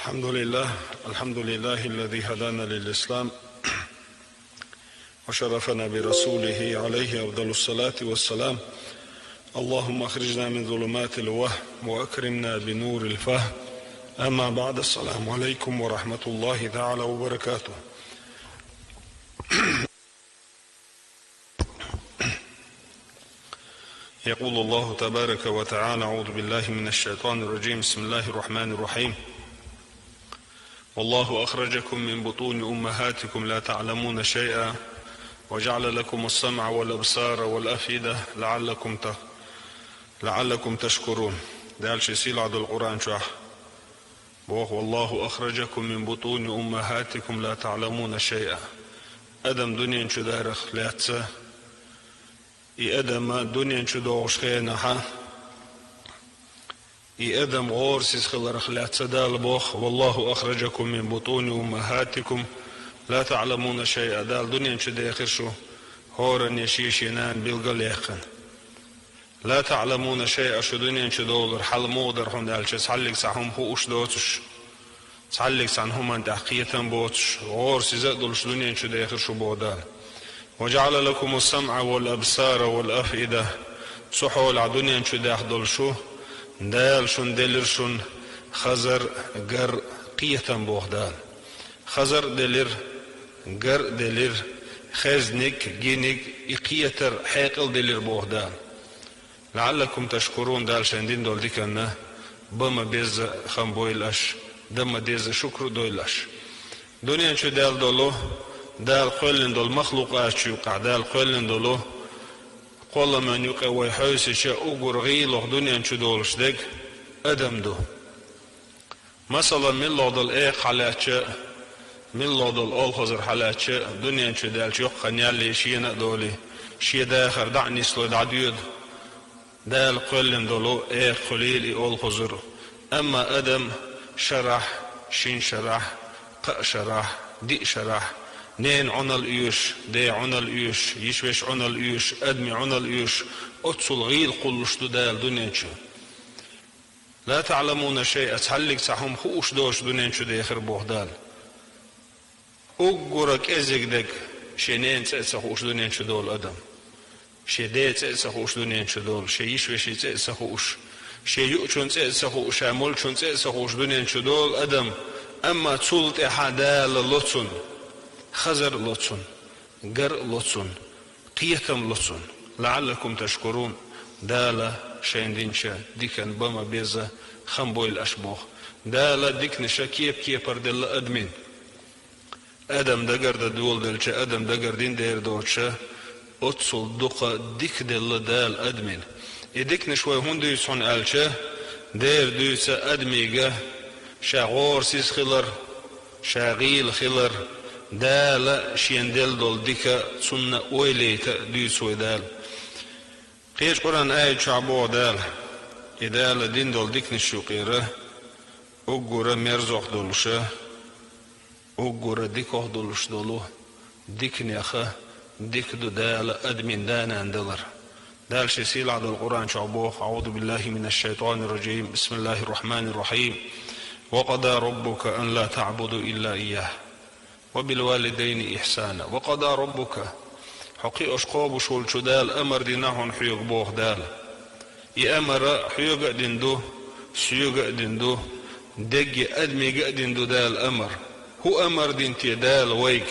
الحمد لله الذي هدانا للإسلام وشرفنا برسوله عليه أفضل الصلاة والسلام. اللهم أخرجنا من ظلمات الوهم وأكرمنا بنور الفهم. أما بعد، السلام عليكم ورحمة الله تعالى وبركاته. يقول الله تبارك وتعالى: أعوذ بالله من الشيطان الرجيم. بسم الله الرحمن الرحيم. والله أخرجكم من بطون أمهاتكم لا تعلمون شيئا وجعل لكم السمع والأبصار والأفئدة لعلكم تشكرون. دال شيء عدل القرآن شاه والله أخرجكم من بطون أمهاتكم لا تعلمون شيئا. أدم دنيا شدارخ لاتسا أدم دنيا شدوغش خينها أدم غورسيس خلرخ لاتسا دال بوخ والله أخرجكم من بطون أمهاتكم لا تعلمون شيئا. دال دنيا شداخر شو هورن يشيشينان بيلقل يخن لا تعلمون شيئا. شو دنيا شدولر حلمودر هم دال شسحلق سحهم هوش دوتش سحلق سعنهم أن تحقية بوتش غورسي زادل شو دنيا شداخر شو بودال. وجعل لكم السمع والأبصار والأفئدة سحول عدنيا شداخدل شو دال شون دلر شون خزر قر قية بوخدال. خزر دلر قر دلر خزنك جينك إقيتر حيقل دلر بوخدال. لعلكم تشكرون دال شندين دول ديكنا بما بيز خمبويلاش دم ديز شكر دويلاش. دنيا شو دال دولو دال قولن دول مخلوقات شو قعدال قولن دولو قول من يقوى ويحوسي شاء أقر غيلوخ دنيا شو دولش ديك أدم دو مثلا من لوضل إيه حالات من لوضل أول خزر حالات دنيا شو دالش يقن يالي شينا دولي شي داخر دعني سلو دعديود دال قولن دولو إيه خليل أول خزر. أما أدم شرح شين شرح ق شرح دي شرح نين عنل إيوش دي عنل إيوش يشوش عنل إيوش أدمي عنل إيوش أتصل غيل قلش دال دنينشو لا تعلمون شيء أتحلق سحهم خوش دوش دنينشو دي خربوه دال أقرك إزيك دك شينين تأسخوش دنينشو دول أدم شي دي تأسخوش دنينشو دول شي يشوش تأسخوش شي يؤشون تأسخوش ملشون تأسخوش دنينشو دول أدم. أما تسلط إحدال لطن خزر لطن قر لطن قيتم لطن لعلكم تشكرون. دالا شين دينشا ديكن بما بيزا خنبوي الأشبوخ دالا ديكنشا كيب دل أدمين أدم دقر دول دلشا أدم دقر دين دير دوتشا أتصل دقا ديك دل دال أدمين يديكنش ويهون ديسون ألشا دير دوسا أدميقا شاغور سيس خلر شاغيل خلر دالا شيندل دول ديكا سنة ويليتا ديسوي دال قيش قرآن آية شعبو دال إدال دين دول ديك نشوقيرة أقورة مرزوخ دولشة أقورة ديكوخ دولش دولو ديك نيخة ديك دو دال أدمين دانا اندلر دال شسيل عدو القرآن شعبو. أعوذ بالله من الشيطان الرجيم. بسم الله الرحمن الرحيم. وقضى ربك أن لا تعبدوا إلا إياه وبالوالدين إحسانا. وقضى ربك حقي أشقاب شول شدال أمر دينهن حيوغ بوغ دال يأمر حيوغ ديندو سيوغ ديندو دق أدمي ديندو دال أمر هو أمر دينتي دال ويك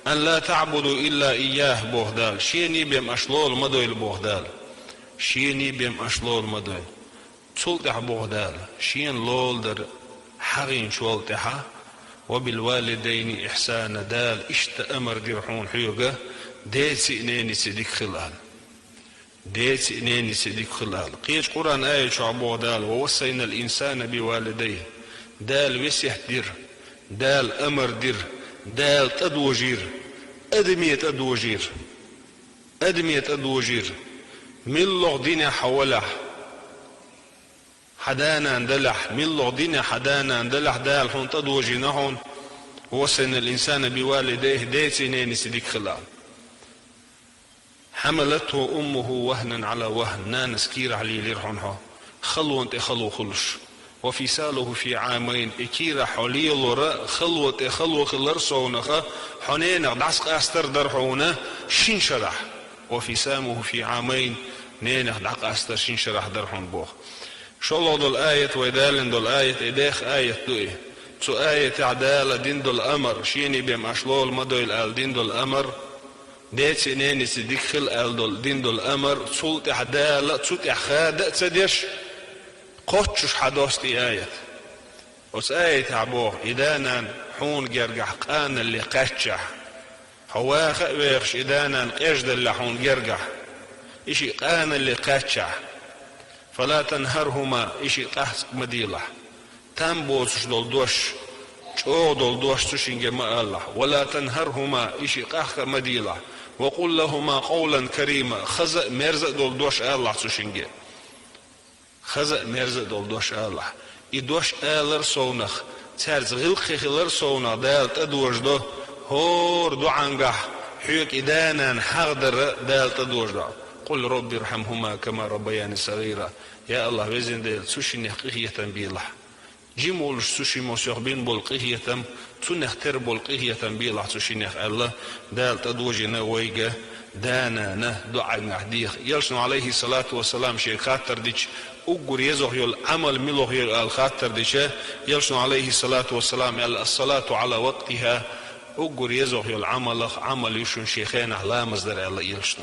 أن لا تعبدوا إلا إياه بوغ دال شيني بيم أشلول مدويل بوغ دال شيني بيم أشلول مدويل تسلتح بوغ دال شين لول در حغين شولتحا. وبالوالدين إحسانا دال إشت أمر ديرحون حيوغا ديت إنيني سيديك خلال ديت إنيني سيديك خلال. قيش قرآن آية شعبو دال ووصينا الإنسان بوالديه دال وسيح دير دال أمر دير دال تدوجير أدمية أدوجير أدمية أدوجير من لغ دينا حولح حدانا اندلح من لغ دينا حدانا اندلح دال حون تدوجينهون ووصينا الإنسان بوالديه ديت إنيني سيديك خلال. حملته أمه وهنا على وهن نانس كير علي ليرحونها خلو انت خلو خلش وفصاله في عامين إكيرا حولي لورا خلوة خلر صونخا حنين دعسق أستر درحونا شين شرح وفصامه في عامين نينخ دعق أستر شين شرح درحون بوخ شو الله دول آية ويدالن دول آية إداخ آية دوئي تو آية عدالة دين دول أمر شيني بيم أشلول مدويل آل دين دول أمر ديت نيني سديخل آل دول دين دول أمر تسولت عدالة تسولت خادة تديش قوتش حدوستي آية وس آية عبوه إدانا حون جرجح قان اللي قاتشح هواخ ويخش إدانا قيشد اللي حون جرجح إشي قان اللي قاتشح فلا تنهرهما إشي قحس مديلة تنبوسش دول دوش شو دول دوش تشينج ما الله ولا تنهرهما إشي قحك مديلة وقل لهما قولا كريما خزق مرزق دول دوش الله تشينج خزق مرزق دول دوش الله إدوش آلر صونخ تارز غلقي خلر صونخ دالت أدوش دو هور دو عنقح حيوك إدانا حغدر دالت أدوش دو قل ربي ارحمهما كما ربياني صغيرة يا الله وزن ديل سوشي نحقية بيلح جيمولش سوشي موسيق بين بولقية تنختر بولقية بيلح سوشي نح الله دالت أدوجنا ويقى دانا نه دعا نحديخ يلشن عليه الصلاة والسلام شيء خاطر ديش أقول يزوح يول عمل ملوح يول الخاطر ديش يلشن عليه الصلاة والسلام الصلاة على وقتها أقول يزوح يول عمل يشون شيخين لا مصدر الله يلشن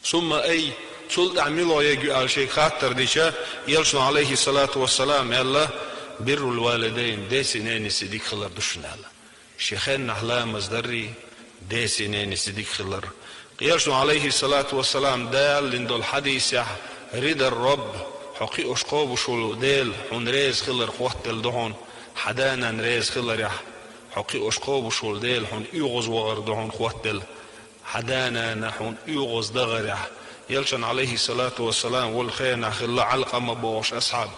ثم أي تلد عملوا يجي على شيء خاطر ديشا يلشن عليه الصلاة والسلام الله بر الوالدين ديسينين سيديك خلر دشنا الله شيخين لا مصدري ديسينين سيديك خلر يلشن عليه الصلاة والسلام دال لندو الحديث رضا الرب حقي أشقاب شلو ديل حن ريز خلر قوت دهون حدانا ريز خلر يح حقي أشقاب شلو ديل حن يغز وغر دهون قوت دل حدانا نحن يغز دغر يلشن عليه الصلاة والسلام والخير خلا علقمة بوش أصحاب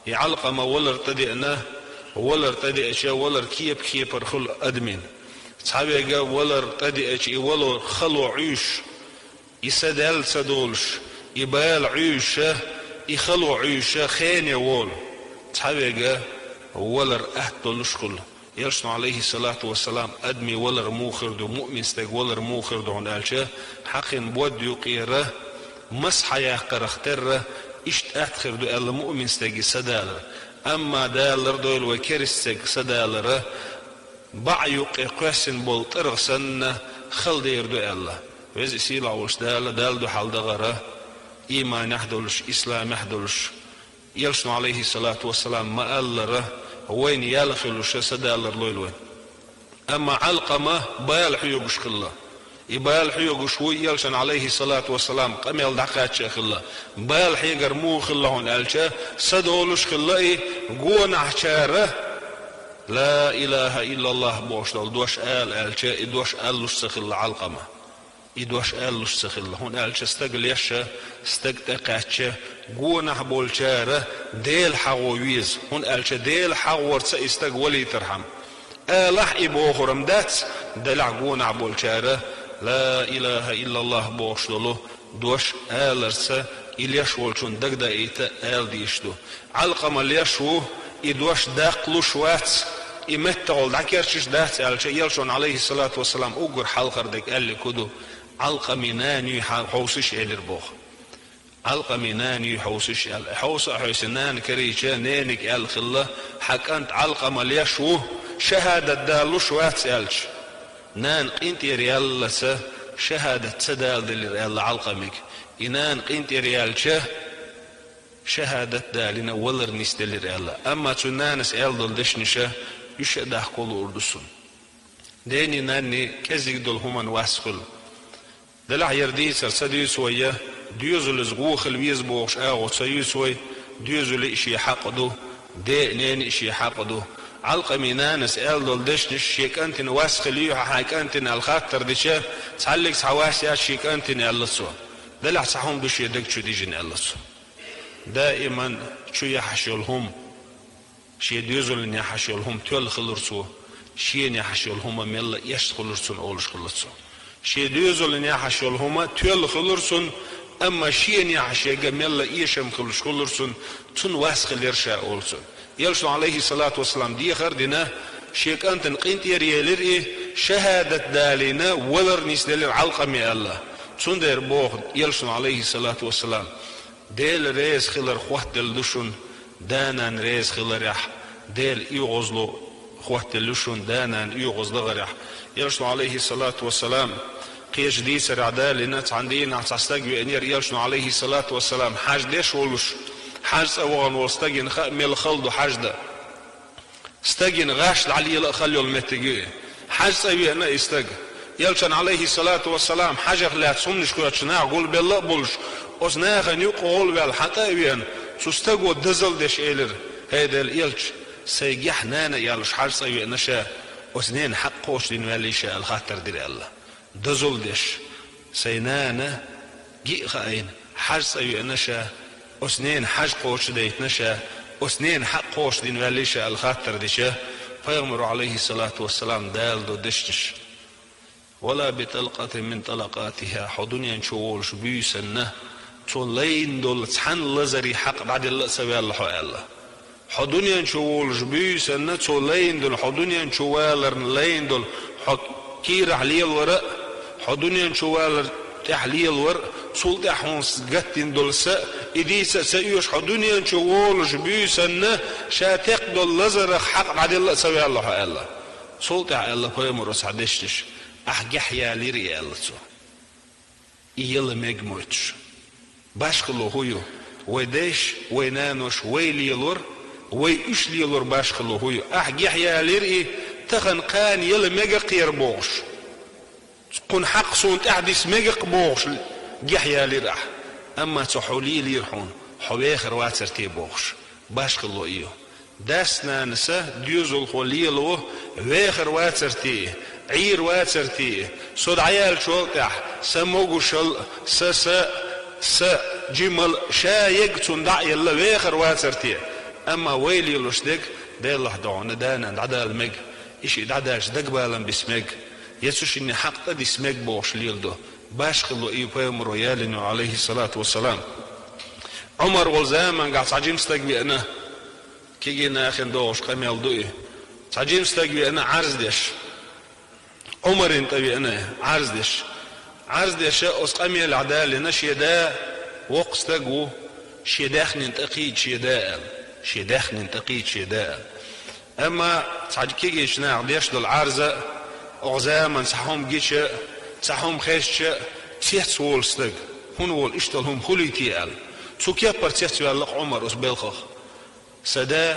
يعلقمة ولا ارتدئنا ولا ارتدئ شيء ولا كيب الخل أدمين صحابي جا ولا ارتدئ شيء ولا خلو عيش يسدل سدولش يبال عيش يخلو عيش خين يوول صحابي جا ولا أهتلش كله يلشن عليه الصلاة والسلام أدمي ولا موخر دو مؤمن استج ولا موخر دو عنالشه حقن بود يقيره مسح يحقر اختره اشت أتخر دو المؤمن استج سدالر أما دالر دول وكرستج سدالر بعيق قسن بولترغسن خل دير دو الله ويز سيلا وش دال دو حال دغره إيمان يحدلش إسلام يحدلش يلشن عليه الصلاة والسلام ما ألره وين يالخلوش سدالر لويلوين أما علقمة بايل حيوغش خلا يبايل حيوغش ويلشن عليه الصلاة والسلام قميل دقات خلا بايل حيقر مو خلا هون ألشا سدولش خلا قوان عشاره لا إله إلا الله بوش دول دوش ألشا إدوش ألوش سخلا علقمة إدوش ألوش سخلا هون ألشا استقل يشا استقتقاتشا قونا بولشاره ديل حغويز هون ألشا ديل حغور سيستق ولي ترحم آلح إبوخرم دات دلع قونا بولشاره لا إله إلا الله بوش دولو دوش آلرسا إليش ولشون دقدا إيتا آل ديشدو علقم اليشو إدوش داقلوش وات إمتغل داكيرشش دات ألشا يلشون عليه الصلاة والسلام أقر حلقر دك ألي كدو علقميناني حوسش إلير بوخ علقميناني حوسش أل حوس حوسنان كريشا نينك أل خلا حكانت علقم اليشو شهادة دالوش وات ألش نان قنتي ريال لسا شهادة سدال دل ريال علقمك إنان قنتي ريال شهادة دالنا ولر نستل ريال أما تنانس أل دل دشنشا يشهده كل أردسون ديني ناني كزيك دل همان واسخل دلع يرديسر سديس ويا ديوزل زغوخ الويز بوغش آغو سيسوي ديوزل إشي حقدو دي نين إشي حقدو علقمي نانس آل دول دشنش شيك أنتن واسخ ليوها حاك أنتن الخاطر ديشا تحلق سحواسيات شيك أنتن ألسوا دلع سحهم دوش يدك شو ديجن ألسوا دائما شو يحشولهم شي ديوزل يحشولهم تول خلرسوا شي يحشولهم ميلا يش خلرسون أولش خلرسوا شي ديوزل يحشولهم تول خلرسون Ama şiyen yaşayga mella işem kılış olursun, tun vasıklar şa olsun. Yalşun aleyhissalatu vesselam diye kardina şeykantin qinti riyeleri şehadet dalina veler nisdelir alqami Allah. Tun der boğ yalşun aleyhissalatu vesselam del reis khilar xwahtel duşun danan reis khilar yah del iğozlu xwahtel duşun danan iğozlu garah. Yalşun aleyhissalatu vesselam قيش دي سر عدالنا عندنا تستجوي أن يريالشن عليه الصلاة والسلام حاج ديش ولش حاج أوغن واستجن ميل خلد حاج ده استجن غاش علي لا خلوا المتجي حاج سوي أنا استج يالشن عليه الصلاة والسلام حاجة لا تصمنش كذا شناع قول بالله بولش أصناع يقول بالحتى وين تستجو دزل ديش إيلر هذا اليالش سيجح نانا يالش حاج سوي أنا شا أصنين حق وش دين وليش الخاطر دير الله دزل دش سينانا جي خاين حج سوي نشا أسنين حج قوش ديت نشا أسنين حق قوش دين وليشا الخاطر دشا فيغمر عليه الصلاة والسلام دال دو دشتش ولا بطلقة من طلقاتها حضنيا شوول شبيو سنة تولين دول تحن لزري حق بعد الله سوي الله الله حضنيا شوول شبيو سنة تولين دول حضنيا شوالر لين دول كير عليه الورق حدوني شوال تحليل ورق سلط حونس قتين دولسا إديسا سيوش حدوني شوال جبيسنا شاتق دول لزر حق بعد الله سوي الله الله سلط الله فيمر سعدشتش أحجح يا ليري الله سو يلا مجموتش باشكلو هيو ويدش وينانوش ويليلور ويش ليلور باشكلو هيو أحجح يا ليري تخن قان يلا مجا قير بوش قن حق صونت أحدث مجا قبوش جحيا لراح أما تحولي ليرحون حواخر واترتي بوش باشق الله إيو داسنا نسا ديوزو الخولي له واخر واترتي عير واترتي صد عيال شولتح سموغو شل س جمل شايق تندع يلا واخر واترتي أما ويلي لشدك دي الله دعونا دانا دعدا المج إيش دعداش دق بالا بسمج يسوش إني حق تدي سمج بوش ليلدو باشق الله إيو بيامر ويالنو عليه الصلاة والسلام عمر والزامان قاعد تعجيم ستقبي أنا كيجينا أخين دوش قميل دوئي تعجيم ستقبي أنا عرز ديش عمر انتبي أنا عرز ديش أس قميل عدالي نشي دا وقس تقو شيداخن انتقيد شيداخن انتقيد شيداء أما تعج كيجيش ناع ديش دول عرزة أغزاما سحوم جيش سحوم خيش تيحت سوول ستق هون وول إشتلهم خلي تيال سوكيا برتيحت يالق عمر أس بلخخ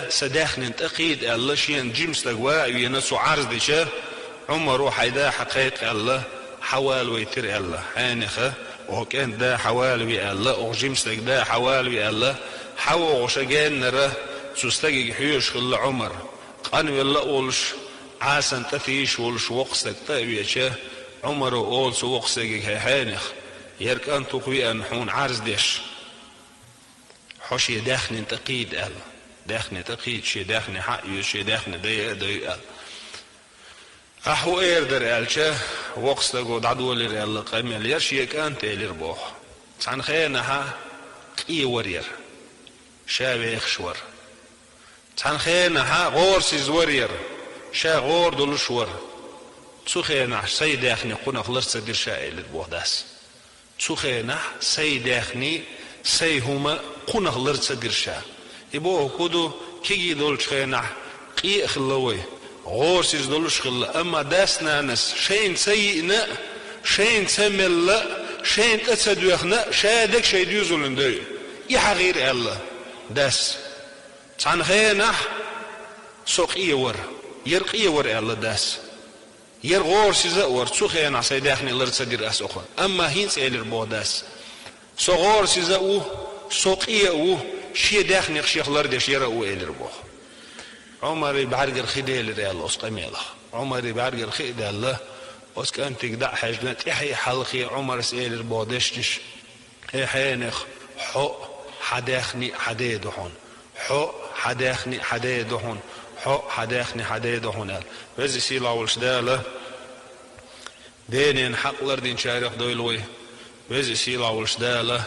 سداخن انتقيد الله شين جيمس تقوا ينسو عرز ديش عمر وحيدا حقيق الله حوال ويتر الله حانخة وكان دا حوال وي الله وجيمس تق دا حوال وي الله حوا وشجان نره سوستجي حيوش خل عمر قانو يلا أولش عاسن تفيش ولش وقستك تأويشه عمر أول سوقستك هانخ يركان تقوي أن حون عرز ديش حشي داخن تقيد ال داخن تقيد شي داخن حق شي داخن دي ال أحو إيردر ألشه وقستك ودعدو لر ال قميل يرشي كان تيلر بوح عن خيانها قي ورير شاويخ شور تان خينا غور سيزورير شا غور دولشور تسو خينا سيداخني قنا خلص دير شائل البوداس تسو خينا سيداخني سيهما قنا خلص دير شا يبو كودو كيجي دولش خينا قي خلوي غور سيز دولش خل اما داسنا نس شين سيئنا شين سمل شين تسدوخنا شادك شي ديوزولن دي يحغير الله داس تان خينا سوق يور يرق يور الله داس يرغور سيزور تسو خينا سيداخني لرت دير اس اخو اما هين سيلر بوداس صغور سيزو سوق يو شي داخني شيخ لردش يرو الر بو عمر بعرق خديل الله اسقميله عمر بعرق خديل الله واسكان تقدع حاجنات يحيى حلقي عمر سيلر بودشتش هي حينخ حو حداخني حديدهن حو حداخني حديدهن حو حداخني حديدهن بس سيلا والشداله دينين حق لردين شارخ دويلوي ويزي سيلا وشدالة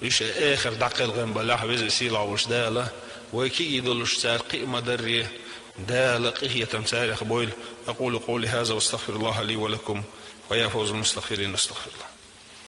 إيش آخر دقيقة بلاح ويزي سيلا وشدالة وكي يدلش سار قيمة دريه دالة قهية تمساري أخبويل. أقول قولي هذا واستغفر الله لي ولكم ويا فوز المستغفرين. استغفر الله.